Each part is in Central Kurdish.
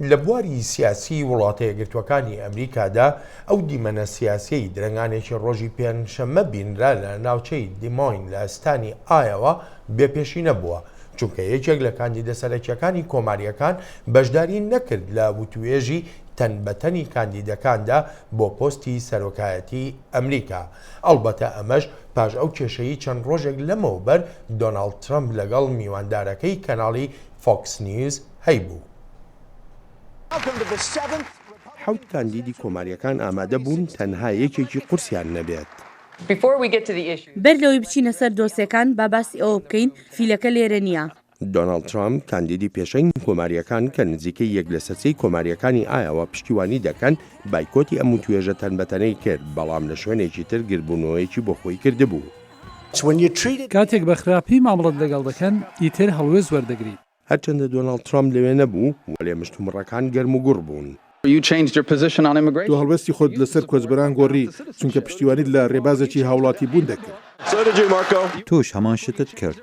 لە بواری سیاسی وڵاتە یەکگرتووەکانی ئەمریکادا ئەو دیمەنە سیاسیی درەنگانێکی ڕۆژی پێنجشەممە بینرا لە ناوچەی دیمۆین لە ئەستانی ئایەوە بێپێشی نەبووە، چونکە یەکێک لە کاندیدە سەرەکیەکانی کۆماریەکان بەشداری نەکرد لە وتوێژی تەنبەتەنی کاندیدەکاندا بۆ پۆستی سەرۆکایەتی ئەمریکا. ئەڵبەتە ئەمەش پاش ئەو کێشەی چەند ڕۆژێک لەمەوبەر دۆناڵد ترەمپ لەگەڵ میواندارەکەی کەناڵی فۆکس نیوز هەیبوو. حوت کاندیدی کۆماریەکان ئامادە بوون تەنها یەکێکی قورسیان نەبێت. بەر لەوەی بچینە سەر دۆسیەکان با باسی ئەوە بکەین فیلەکە لێرە نییە. دۆناڵد ترامپ کاندیدی پێشەنگ کۆماریەکان کە نزیکەی 1/3 کۆماریەکانی ئایەوە پشتیوانی دەکەن بایکۆتی ئەم توێژە تەنبەتەنەی کرد، بەڵام لە شوێنێکی تر گربوونەوەیەکی بۆ خۆی کردبوو. کاتێک بە خراپی مامەڵەت لەگەڵ دەکەن ئیتر هەڵوێز وەردەگریت. هەرچەندە دۆناڵد ترامپ لەوێ نەبوو، وەڵێ مشتومڕەکان گەرم و گوڕ بوون. تۆ هەڵوێستی خۆت لەسەر کۆچبەران گۆڕی چونکە پشتیوانیت لە ڕێبازێکی هاوڵاتی بوون دەکرد. تۆش هەمان شتت کرد.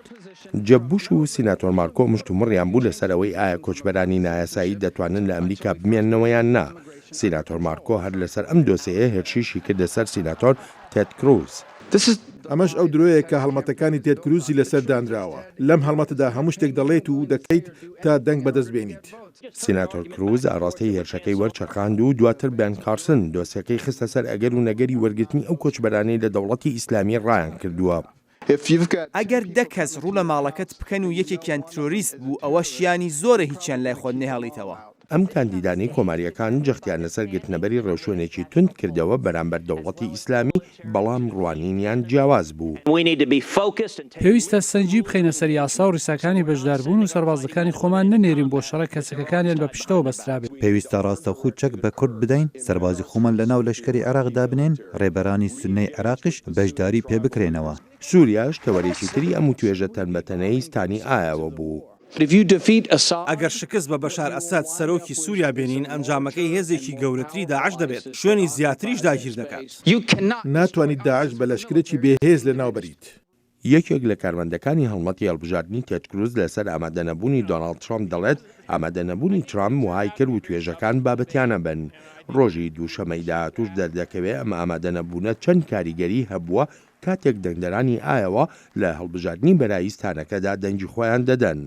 جەب بوش و سیناتۆر مارکۆ مشتومڕیان بوو لەسەرەوەی ئایا کۆچبەرانی نایاسایی دەتوانن لە ئەمریکا بمێننەوەیان نا. سیناتۆر مارکۆ هەر لەسەر ئەم دۆسەیە هێرشیشی کردە سەر سیناتۆر تێد کروز. ئەمەش ئەو درۆیە کە هەڵمەتەکانی تێد کروزی لەسەر دانراوە. لەم هەڵمەتەدا هەموو شتێک دەڵێت و دەکەیت تا دەنگ بەدەست بێنیت. سیناتۆر کروز ئاڕاستەی هێرشەکەی وەرچەقاند و دواتر بێن کارسن دۆسیەکەی خستە سەر ئەگەر و نەگەری وەرگرتنی ئەو کۆچبەرانەی لە دەوڵەتی ئیسلامی ڕایان کردووە. ئەگەر 10 کەس ڕوو لە ماڵەکەت بکەن و یەکێکیان ترۆریست بوو ئەوە شیانی زۆرە هیچیان لای خۆت نێهاڵیتەوە. ئەم کاندیدانی کۆماریەکان جەختیان لەسەر گرتنەبەری ڕێوشوێنێکی تند کردەوە بەرامبەر دەوڵەتی ئیسلامی، بەڵام ڕوانینیان جیاواز بوو. پێویستە سەنجی بخەینە سەر یاسا و ڕیساکانی بەشداربوون و سەربازەکانی خۆمان نەنێرین بۆ شەڕە کەسەکەکانیان بە پشتەوە بەسترابێت. پێویستە ڕاستەوخو چەک بە کورد بدەین، سەربازی خۆمان لە ناو لەشکری عێراقدا بنێن، ڕێبەرانی سوننەی عێراقیش بەشداری پێ بکرێنەوە. سووریاش تەوەرێکی تری ئەم توێژە تەنبەتەنەی ستانی ئایەوە بوو. ئەگەر شکست بە بەشار ئەساد سەرۆکی سووریا بێنین ئەنجامەکەی هێزێکی گەورەتری داعش دەبێت، شوێنی زیاتریش داگیر دەکات. ناتوانیت داعش بە لەشکرێکی بێهێز لە ناو بەریت. یەکێک لە کارمەندەکانی هەڵمەتی هەڵبژاردننی تێد کروز لەسەر ئامادەنەبوونی دۆناڵد ترامپ دەڵێت ئامادەنەبوونی ترامپ وهای کرد و توێژەکان بابەتیانە بن. ڕۆژی دووشەمەی داهاتووش دەردەکەوێت ئەم ئامادەنەبوونە چەند کاریگەری هەبووە کاتێک دەنگدەرانی ئایەوە لە هەڵبژاردننی بەرایستانەکەدا دەنگی خۆیان دەدەن.